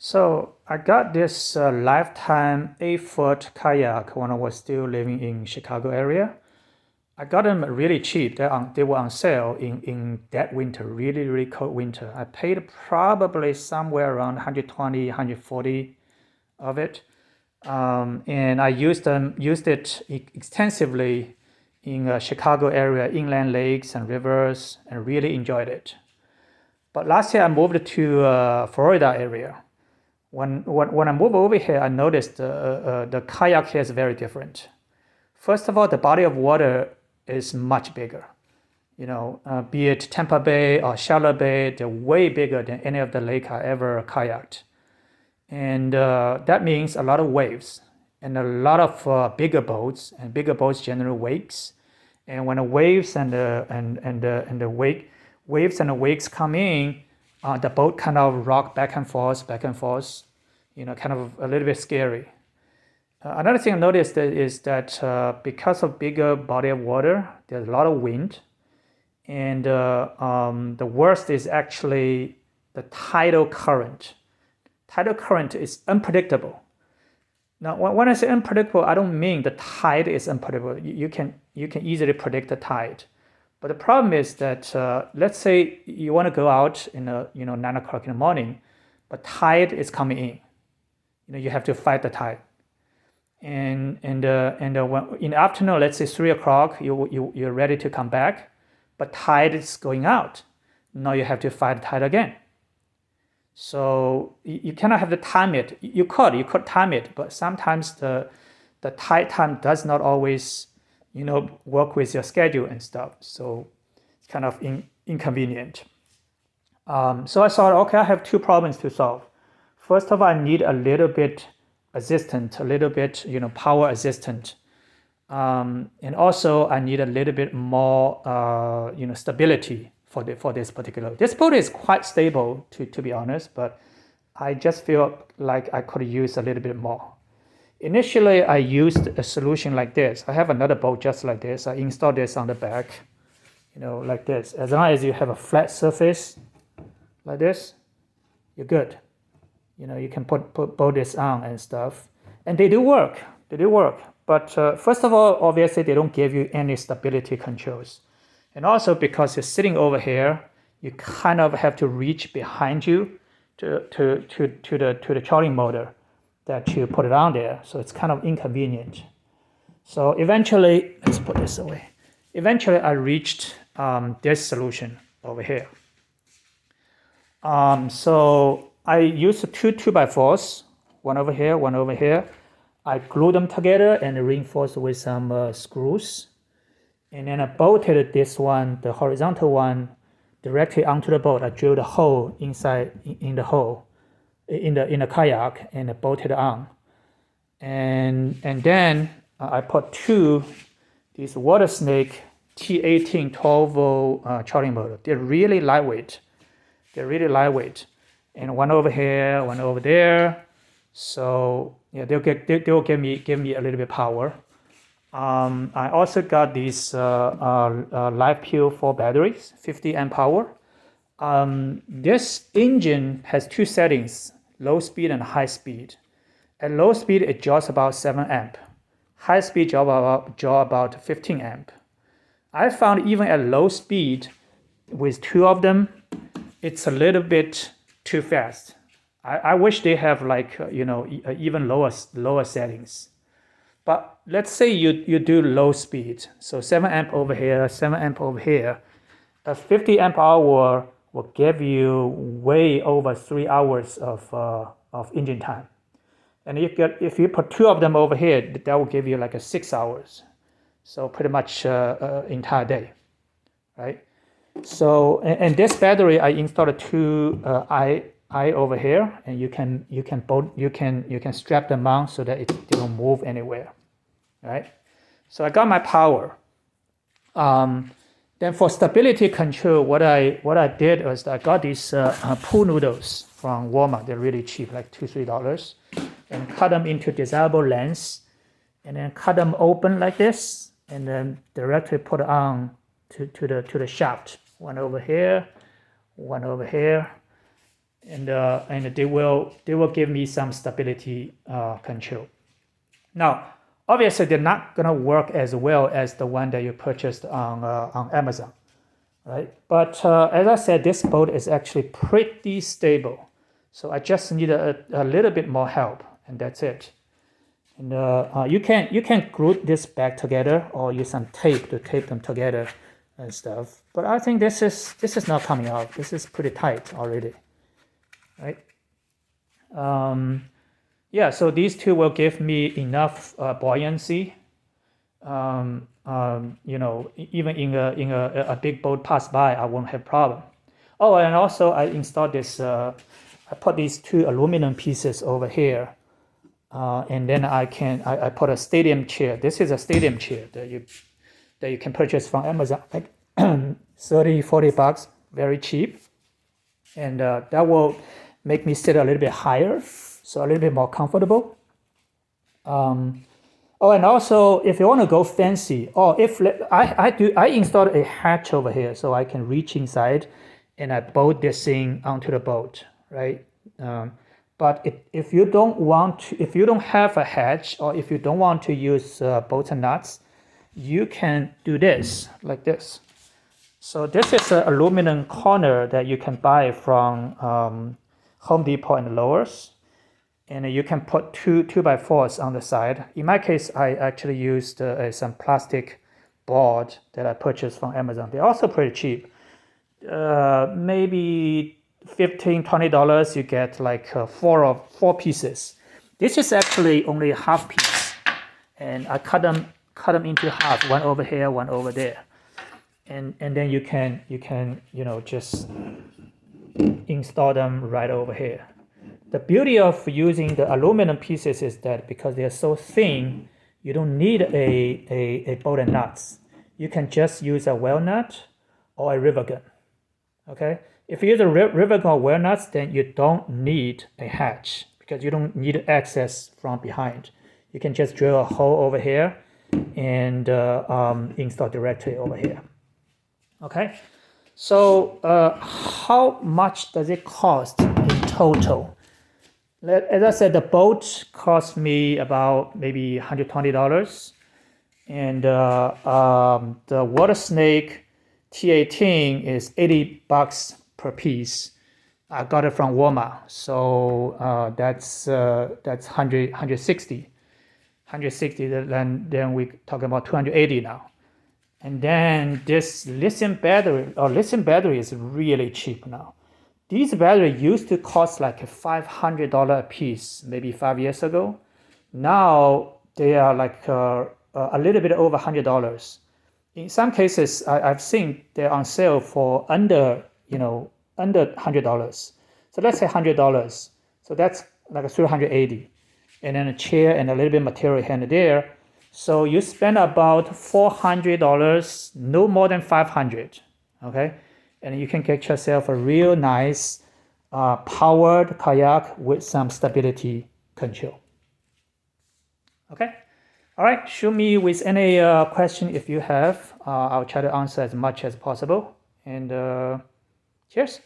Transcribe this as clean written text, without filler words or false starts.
So I got this lifetime 8-foot kayak when I was still living in Chicago area. I got them really cheap. They were on sale in that winter, really, really cold winter. I paid probably somewhere around 120, 140 of it. And I used it extensively in Chicago area, inland lakes and rivers, and really enjoyed it. But last year I moved to Florida area. When I moved over here, I noticed the kayak here is very different. First of all, the body of water is much bigger. Be it Tampa Bay or Charlotte Bay, they're way bigger than any of the lake I ever kayaked. And that means a lot of waves and a lot of bigger boats, and bigger boats generate wakes. And when the waves and the wakes come in, the boat kind of rock back and forth, kind of a little bit scary. Another thing I noticed is that because of bigger body of water, there's a lot of wind, and the worst is actually the tidal current. Tidal current is unpredictable. Now, when I say unpredictable, I don't mean the tide is unpredictable. You can easily predict the tide, but the problem is that let's say you want to go out in 9 o'clock in the morning, but tide is coming in. You have to fight the tide. And when, in the afternoon, let's say 3 o'clock, you're ready to come back, but tide is going out. Now you have to fight the tide again. So you cannot have to time it. You could time it, but sometimes the tide time does not always work with your schedule and stuff. So it's kind of inconvenient. So I thought, okay, I have two problems to solve. First of all, I need a little bit assistant, a little bit power assistant, and also I need a little bit more stability for this particular. This boat is quite stable to be honest, but I just feel like I could use a little bit more. Initially, I used a solution like this. I have another boat just like this. I installed this on the back, like this. As long as you have a flat surface like this, you're good. You can put this on and stuff, and they do work. But first of all, obviously, they don't give you any stability controls, and also because you're sitting over here, you kind of have to reach behind you to the trolling motor that you put it on there. So it's kind of inconvenient. So eventually, let's put this away. Eventually, I reached this solution over here. So I used two 2x4s, one over here, one over here. I glued them together and reinforced with some screws. And then I bolted this one, the horizontal one, directly onto the boat. I drilled a hole inside in the hole, in the kayak, and I bolted it on. And then I put these Watersnake T18 12-volt trolling motor. They're really lightweight. And one over here, one over there. So yeah, they'll give me a little bit power. I also got these Live Pure 4 batteries, 50 amp hour. This engine has two settings, low speed and high speed. At low speed, it draws about 7 amp. High speed draw about 15 amp. I found even at low speed, with two of them, it's a little bit too fast. I wish they have even lower settings. But let's say you do low speed, so 7 amp over here, 7 amp over here. A 50 amp hour will give you way over 3 hours of engine time. And if you put two of them over here, that will give you like 6 hours. So pretty much entire day, right? So and this battery, I installed two eye over here, and you can strap them on so that they don't move anywhere, right? So I got my power. Then for stability control, what I did was I got these pool noodles from Walmart. They're really cheap, like $2-3, and cut them into desirable lengths, and then cut them open like this, and then directly put it on to the shaft. One over here, one over here. and they will give me some stability control. Now, obviously, they're not gonna work as well as the one that you purchased on Amazon, right? But as I said, this boat is actually pretty stable, so I just need a little bit more help, and that's it. And you can glue this back together or use some tape to tape them together and stuff. But I think this is not coming out. This is pretty tight already, right? Yeah, so these two will give me enough buoyancy. You know, even in a big boat pass by, I won't have problem. Oh, and also I installed this. I put these two aluminum pieces over here. And then I put a stadium chair. This is a stadium chair that you can purchase from Amazon, like $30-40, very cheap. And that will make me sit a little bit higher, so a little bit more comfortable. Oh, and also if you want to go fancy, I installed a hatch over here so I can reach inside, and I bolt this thing onto the boat, right? But if you don't have a hatch, or if you don't want to use bolts and nuts, you can do this like this. So this is an aluminum corner that you can buy from Home Depot and Lowe's, and you can put two 2x4s on the side. In my case, I actually used some plastic board that I purchased from Amazon. They're also pretty cheap. Maybe $15-20, you get like four pieces. This is actually only a half piece, and I cut them into half, one over here, one over there, and then you can just install them right over here. The beauty of using the aluminum pieces is that because they are so thin, you don't need a bolt and nuts. You can just use a well nut or a river gun. Okay. If you use a river gun or well nuts, then you don't need a hatch because you don't need access from behind. You can just drill a hole over here and install directly over here. Okay, so how much does it cost in total? As I said, the boat cost me about maybe $120, and the Watersnake T18 is $80 per piece. I got it from Walmart, so that's 160. Then we talking about 280 now. And then this lithium battery is really cheap now. These batteries used to cost like $500 a piece, maybe 5 years ago. Now they are like a little bit over $100. In some cases, I've seen they're on sale for under $100. So let's say $100. So that's like a $380, and then a chair and a little bit of material here and there. So you spend about $400, no more than $500. Okay, and you can get yourself a real nice powered kayak with some stability control. Okay. All right, shoot me with any question if you have. I'll try to answer as much as possible. And cheers.